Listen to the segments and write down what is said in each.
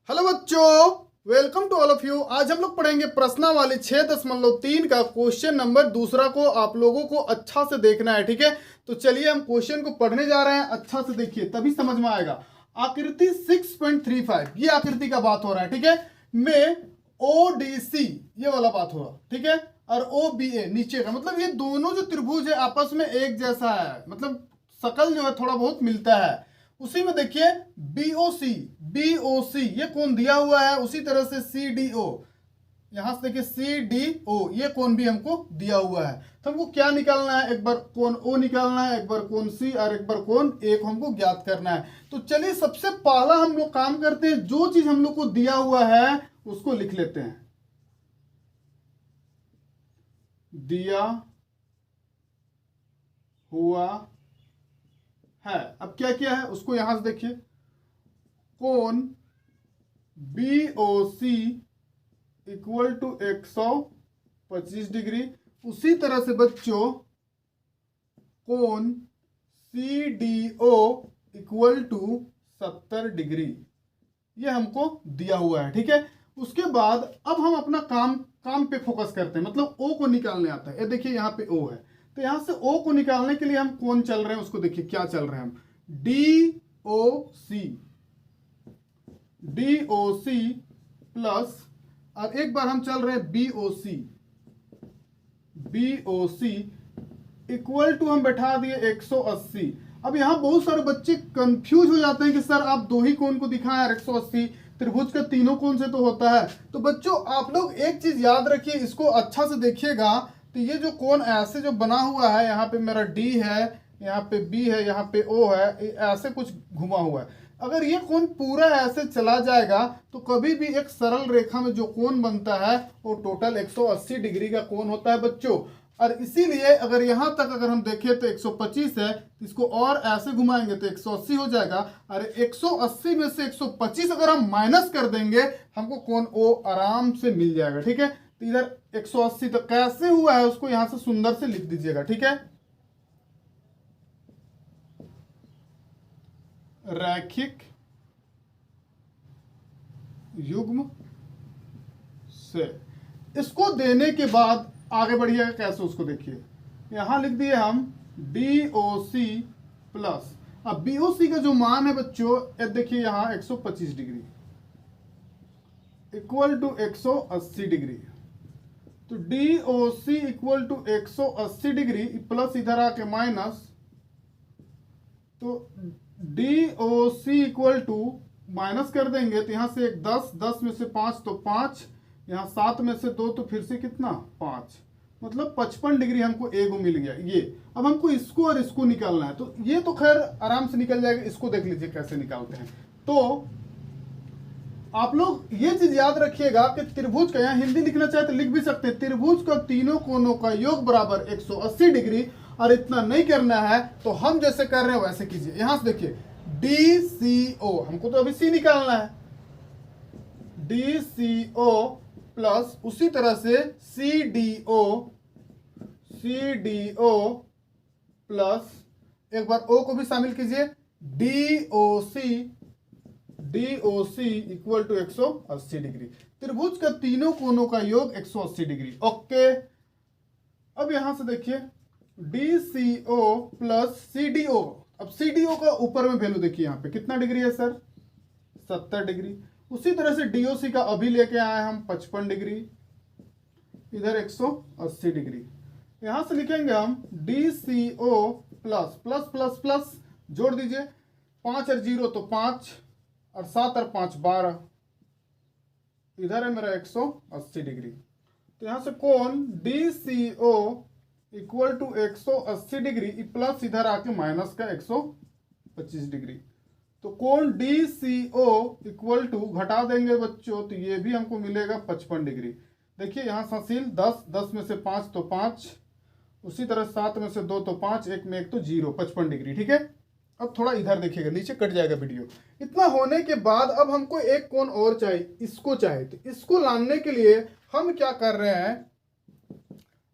Hello बच्चों, welcome to all of you. आज हम लोग पढ़ेंगे प्रश्नावली 6.3 का क्वेश्चन नंबर दूसरा को आप लोगों को अच्छा से देखना है, ठीक है। तो चलिए हम क्वेश्चन को पढ़ने जा रहे हैं। अच्छा से देखिए तभी समझ में आएगा। आकृति 6.35 ये आकृति का बात हो रहा है, ठीक है। में ODC ये वाला बात हो रहा, ठीक है। और OBA नीचे का, मतलब ये दोनों जो त्रिभुज है आपस में एक जैसा है, मतलब शकल जो है थोड़ा बहुत मिलता है। उसी में देखिए BOC ये कोण दिया हुआ है। उसी तरह से CDO, यहां से देखिए CDO ये कोण भी हमको दिया हुआ है। तो हमको क्या निकालना है, एक बार कोण O निकालना है, एक बार कोण C और एक बार कोण A को हमको ज्ञात करना है। तो चलिए सबसे पहला हम लोग काम करते हैं, जो चीज हम लोग को दिया हुआ है उसको लिख लेते हैं। दिया हुआ है, अब क्या किया है उसको यहां से देखिए, कोण BOC इक्वल टू 125 डिग्री। उसी तरह से बच्चों कोण CDO इक्वल टू 70 डिग्री, ये हमको दिया हुआ है, ठीक है। उसके बाद अब हम अपना काम पे फोकस करते हैं, मतलब O को निकालने आता है। ये देखिए यहाँ पे O है, तो यहां से O को निकालने के लिए हम कौन चल रहे हैं उसको देखिए, क्या चल रहे हैं हम, DOC प्लस, और एक बार हम चल रहे हैं BOC इक्वल टू हम बैठा दिए 180। अब यहां बहुत सारे बच्चे कंफ्यूज हो जाते हैं कि सर आप दो ही कोण को दिखाएं, 180 त्रिभुज का तीनों कोण से तो होता है। तो बच्चों आप लोग एक चीज याद रखिए, इसको अच्छा से देखिएगा। तो ये जो कोण ऐसे जो बना हुआ है, यहाँ पे मेरा D है, यहाँ पे B है, यहाँ पे O है, ऐसे कुछ घुमा हुआ है। अगर ये कोण पूरा ऐसे चला जाएगा तो कभी भी एक सरल रेखा में जो कोण बनता है वो टोटल 180 डिग्री का कोण होता है बच्चों। और इसीलिए अगर यहां तक अगर हम देखें तो 125 है, इसको और ऐसे घुमाएंगे तो 180 हो जाएगा। और 180 में से 125 अगर हम माइनस कर देंगे हमको कोण O आराम से मिल जाएगा, ठीक है। तो इधर 180 तक कैसे हुआ है उसको यहां से सुंदर से लिख दीजिएगा, ठीक है। रैखिक युग्म से, इसको देने के बाद आगे बढ़िएगा कैसे उसको देखिए। यहां लिख दिए हम DOC प्लस, अब BOC का जो मान है बच्चों देखिए यहां 125 डिग्री इक्वल टू 180 डिग्री। तो DOC equal to 180 degree plus इधर आके माइनस, तो DOC इक्वल टू माइनस कर देंगे तो यहां से एक 10 में से 5 तो 5, यहाँ 7 में से 2 तो फिर से कितना 5, मतलब 55 डिग्री हमको A को मिल गया। ये अब हमको इसको और इसको निकालना है, तो ये तो खैर आराम से निकल जाएगा। इसको देख लीजिए कैसे निकालते हैं। तो आप लोग ये चीज याद रखिएगा कि त्रिभुज का, यहाँ हिंदी लिखना चाहे तो लिख भी सकते हैं, त्रिभुज का तीनों कोणों का योग बराबर 180 डिग्री। और इतना नहीं करना है तो हम जैसे कर रहे हैं वैसे कीजिए। यहां से देखिए DCO, हमको तो अभी C निकालना है, DCO प्लस उसी तरह से CDO प्लस एक बार O को भी शामिल कीजिए, DOC इक्वल टू 180 डिग्री। त्रिभुज का तीनों कोणों का योग 180 डिग्री, ओके। अब यहां से देखिए DCO प्लस CDO, अब CDO का ऊपर में वैल्यू देखिए यहाँ पे कितना डिग्री है सर, 70 डिग्री। उसी तरह से DOC का अभी लेके आए हम 55 डिग्री, इधर 180 डिग्री। यहां से लिखेंगे हम DCO plus plus plus plus जोड़ दीजिए, 5 और 0 तो 5 और 7 और 5 12, इधर है मेरा 180 डिग्री। तो यहां से कोण DCO equal to 180 degree plus इधर आके माइनस का 125 डिग्री। तो कोण DCO इक्वल टू घटा देंगे बच्चों तो ये भी हमको मिलेगा 55 डिग्री। देखिए यहाँ संशील 10 में से 5 तो 5, उसी तरह 7 में से 2 तो 5, 1 में 1 तो 0, 55 डिग्री, ठीक है। अब थोड़ा इधर देखिएगा, नीचे कट जाएगा वीडियो। इतना होने के बाद अब हमको एक कोण और चाहिए, इसको चाहिए। तो इसको लाने के लिए हम क्या कर रहे हैं,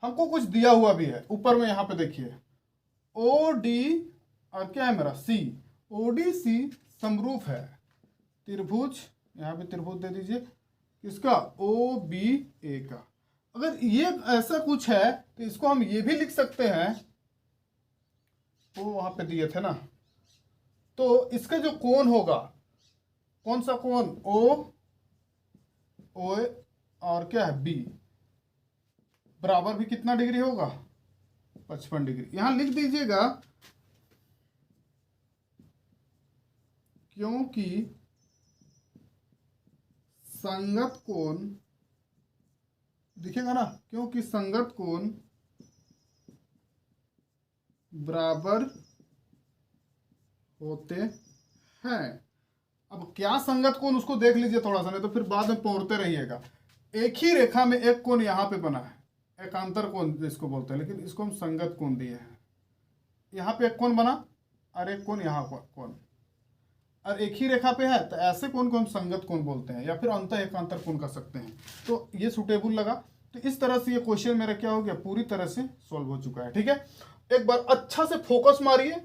हमको कुछ दिया हुआ भी है ऊपर में, यहाँ पे देखिए OD और क्या है मेरा C, ODC समरूप है त्रिभुज यहाँ पे त्रिभुज दे दीजिए किसका, ओ बी ए का। अगर ये ऐसा कुछ है तो इसको हम ये भी लिख सकते हैं, वो वहां पे दिए थे ना, तो इसका जो कोण होगा, कौन सा कोण, ओ और क्या है बी, बराबर भी कितना डिग्री होगा, 55 डिग्री। यहां लिख दीजिएगा क्योंकि संगत कोण, दिखेगा ना, क्योंकि संगत कोण बराबर होते हैं। अब क्या संगत कोण उसको देख लीजिए थोड़ा सा, नहीं तो फिर बाद में पौड़ते रहिएगा। एक ही रेखा में एक कोण यहाँ पे बना है, एकांतर कोण जिसको बोलते हैं, लेकिन इसको हम संगत कोण दिए हैं। यहाँ पे एक कोण बना और एक कोण यहाँ कोण, और एक ही रेखा पे है, तो ऐसे कोण को हम संगत कोण बोलते हैं, या फिर अंतः एकांतर कोण कर सकते हैं। तो ये सुटेबल लगा। तो इस तरह से ये क्वेश्चन मेरा क्या हो गया, पूरी तरह से सॉल्व हो चुका है। ठीक है, एक बार अच्छा से फोकस मारिए,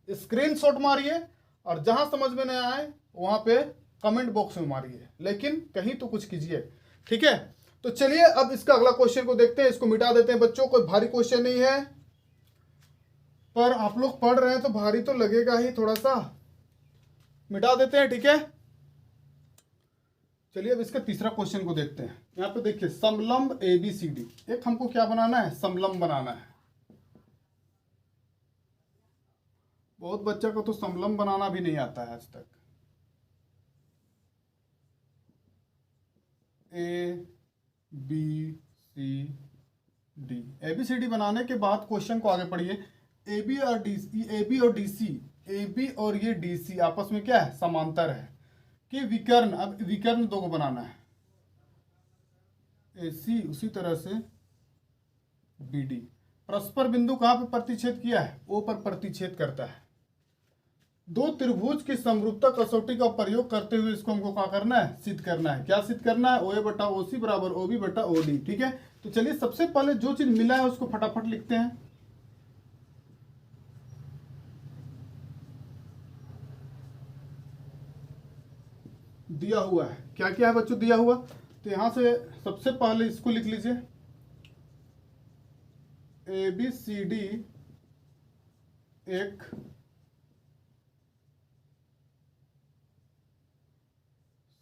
स्क्रीनशॉट मारिए, और जहां समझ में नहीं आए वहां पे कमेंट बॉक्स में मारिए, लेकिन कहीं तो कुछ कीजिए। ठीक है, तो चलिए अब इसका अगला क्वेश्चन को देखते हैं। इसको मिटा देते हैं बच्चों, कोई भारी क्वेश्चन नहीं है, पर आप लोग पढ़ रहे हैं तो भारी तो लगेगा ही थोड़ा सा, मिटा देते हैं। ठीक है, चलिए अब इसका तीसरा क्वेश्चन को देखते हैं। यहाँ पे देखिए समलंब ABCD, एक हमको क्या बनाना है, समलंब बनाना है। बहुत बच्चा को तो समलंब बनाना भी नहीं आता है आज तक। ABCD, ABCD बनाने के बाद क्वेश्चन को आगे पढ़िए। AB और DC, AB और ये DC आपस में क्या है, समांतर है कि विकर्ण। अब विकर्ण दो को बनाना है, AC उसी तरह से BD। परस्पर बिंदु कहाँ पे प्रतिच्छेद किया है, O पर प्रतिच्छेद करता है। दो त्रिभुज की समरूपता कसौटी का प्रयोग करते हुए इसको हमको क्या करना है, सिद्ध करना है। क्या सिद्ध करना है, OA बटा OC बराबर OB बटा OD। ठीक है, तो चलिए सबसे पहले जो चीज मिला है उसको फटाफट लिखते हैं। दिया हुआ है, क्या क्या है बच्चों दिया हुआ, तो यहां से सबसे पहले इसको लिख लीजिए, ABCD एक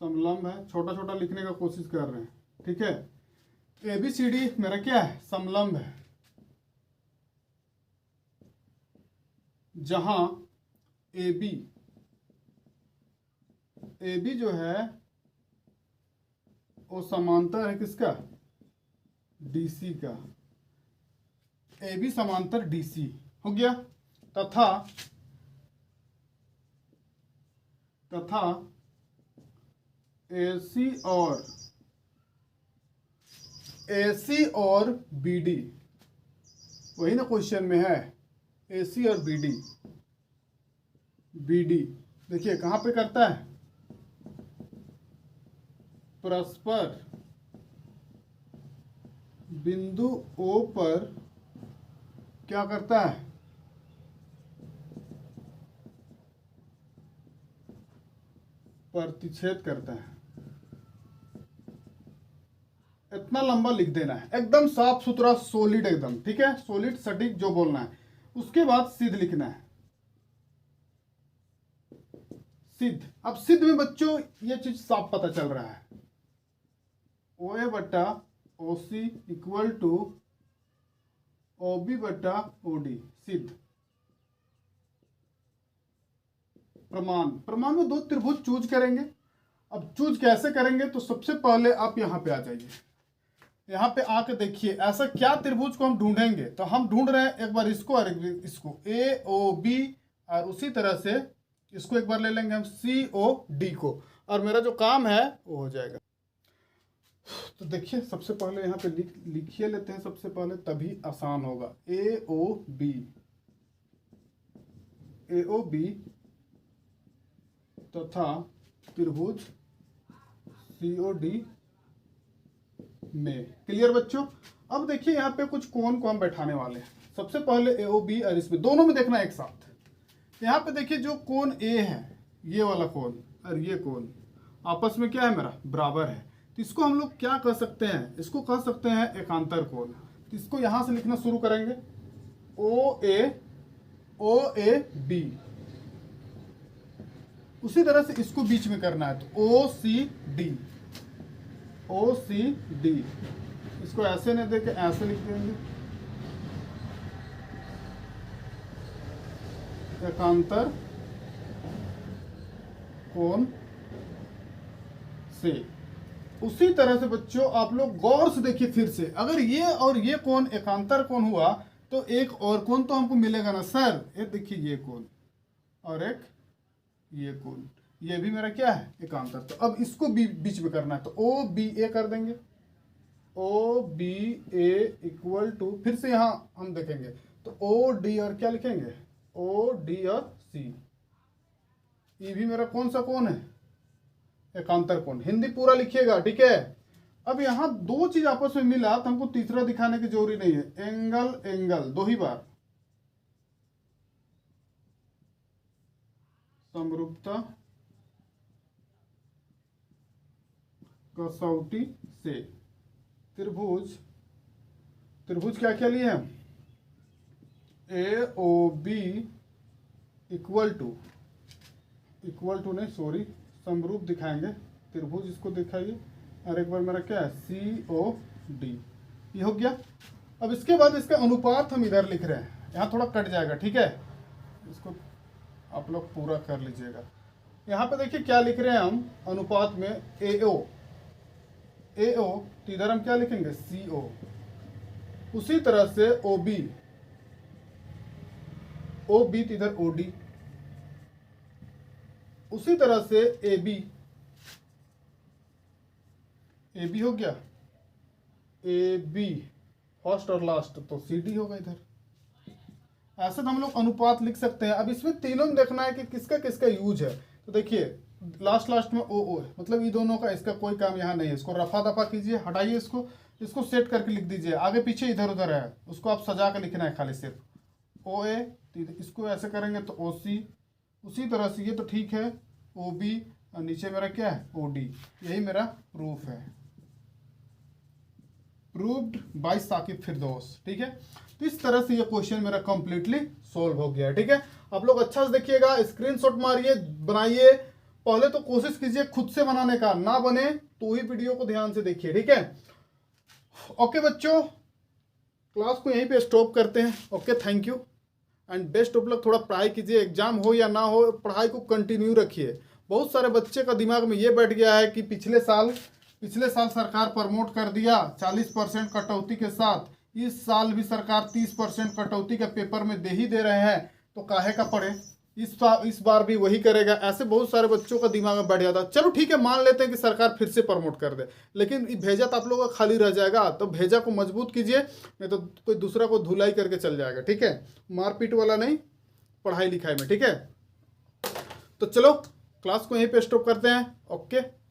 समलंब है। छोटा छोटा लिखने का कोशिश कर रहे हैं। ठीक है, ABCD मेरा क्या है, समलंब है, जहां AB जो है वो समांतर है किसका, DC का। AB समांतर DC हो गया, तथा AC और BD, वही ना क्वेश्चन में है, AC और BD देखिए कहां पे करता है, परस्पर बिंदु O पर क्या करता है, प्रतिच्छेद करता है। इतना लंबा लिख देना है, एकदम साफ सुथरा सॉलिड, एकदम ठीक है, सॉलिड सटीक जो बोलना है। उसके बाद सिद्ध लिखना है, सिद्ध। अब सिद्ध में बच्चों ये चीज साफ पता चल रहा है, OA बटा OC इक्वल टू OB बटा OD, सिद्ध। प्रमाण में दो त्रिभुज चूज करेंगे। अब चूज कैसे करेंगे, तो सबसे पहले आप यहां पे आ जाइए, यहां पे आके देखिए ऐसा क्या त्रिभुज को हम ढूंढेंगे। तो हम ढूंढ रहे हैं एक बार इसको और एक इसको, AOB, और उसी तरह से इसको एक बार ले लेंगे हम COD को, और मेरा जो काम है वो हो जाएगा। तो देखिए सबसे पहले यहाँ पे लिखिए लेते हैं सबसे पहले, तभी आसान होगा। AOB तथा त्रिभुज COD में, क्लियर बच्चों। अब देखिए यहाँ पे कुछ कोण को हम बैठाने वाले हैं। सबसे पहले AOB और इसमें दोनों में देखना एक साथ। यहाँ पे देखिए जो कोण A है, ये वाला कोण और ये कोण, आपस में क्या है मेरा, बराबर है। तो इसको हम लोग क्या कह सकते हैं, इसको कह सकते हैं एकांतर कोण। तो इसको यहां से लिखना शुरू करेंगे, ओ ए बी। उसी तरह से इसको बीच में करना है, तो ओ सी डी। इसको ऐसे नहीं देके ऐसे लिख देंगे, एकांतर कोण से। उसी तरह से बच्चों आप लोग गौर से देखिए फिर से, अगर ये और ये कोण एकांतर कोण हुआ तो एक और कोण तो हमको मिलेगा ना सर। ये देखिए ये कोण और एक ये कोण, ये भी मेरा क्या है, एकांतर। तो अब इसको बीच में करना है, तो ओ बी ए कर देंगे, O B A equal to, फिर से यहां हम देखेंगे तो ओ डी और क्या लिखेंगे, ओ डी और सी। ये भी मेरा कौन सा कोण है, एकांतर कोण। हिंदी पूरा लिखिएगा, ठीक है। अब यहां दो चीज आपस में मिला तो हमको तीसरा दिखाने की जरूरी नहीं है। एंगल एंगल दो ही बार, समरूपता कसौटी से त्रिभुज, त्रिभुज क्या क्या लिए हम, ए ओ बी इक्वल टू नहीं सॉरी, समरूप दिखाएंगे त्रिभुज, इसको दिखाइए। और एक बार मेरा क्या है, सी ओ डी, ये हो गया। अब इसके बाद इसका अनुपात हम इधर लिख रहे हैं, यहाँ थोड़ा कट जाएगा, ठीक है, इसको आप लोग पूरा कर लीजिएगा। यहाँ पे देखिए क्या लिख रहे हैं हम, अनुपात में ए ओ, तो इधर हम क्या लिखेंगे, सी ओ। उसी तरह से ओ बी तो इधर ओ डी। उसी तरह से ए बी हो गया, ए बी फर्स्ट और लास्ट, तो सी डी होगा इधर। ऐसे तो हम लोग अनुपात लिख सकते हैं। अब इसमें तीनों में देखना है कि किसका किसका यूज है। तो देखिए लास्ट में ओ है, मतलब ये दोनों का, इसका कोई काम यहाँ नहीं है। इसको रफा दफा कीजिए, हटाइए इसको सेट करके लिख दीजिए। आगे पीछे इधर उधर है, उसको आप सजा कर लिखना है खाली सिर्फ। ओ ए, इसको ऐसे करेंगे तो ओ सी। उसी तरह से ये तो ठीक है, ओ बी, और नीचे मेरा क्या है, ओ डी। यही मेरा प्रूफ है, प्रूव्ड बाय साकिब फिरदौस, ठीक है। तो इस तरह से ये क्वेश्चन मेरा कंप्लीटली सोल्व हो गया है, ठीक है। आप लोग अच्छा से देखिएगा, स्क्रीनशॉट मारिए, बनाइए। पहले तो कोशिश कीजिए खुद से बनाने का, ना बने तो ही वीडियो को ध्यान से देखिए, ठीक है। ओके बच्चों, क्लास को यहीं पे स्टॉप करते हैं। Okay, thank you and best of luck. थोड़ा पढ़ाई कीजिए, एग्जाम हो या ना हो, पढ़ाई को कंटिन्यू रखिए। बहुत सारे बच्चे का दिमाग में ये बैठ गया है कि पिछले साल सरकार प्रमोट कर दिया 40% कटौती के साथ, इस साल भी सरकार 30% कटौती का पेपर में दे ही दे रहे हैं, तो काहे का पढ़े, इस बार भी वही करेगा। ऐसे बहुत सारे बच्चों का दिमाग में बैठ जाता। चलो ठीक है, मान लेते हैं कि सरकार फिर से प्रमोट कर दे, लेकिन भेजा तो आप लोगों का खाली रह जाएगा। तो भेजा को मजबूत कीजिए, नहीं तो कोई दूसरा को धुलाई करके चल जाएगा, ठीक है। मारपीट वाला नहीं, पढ़ाई लिखाई में, ठीक है। तो चलो क्लास को यहीं पे स्टॉप करते हैं। ओके।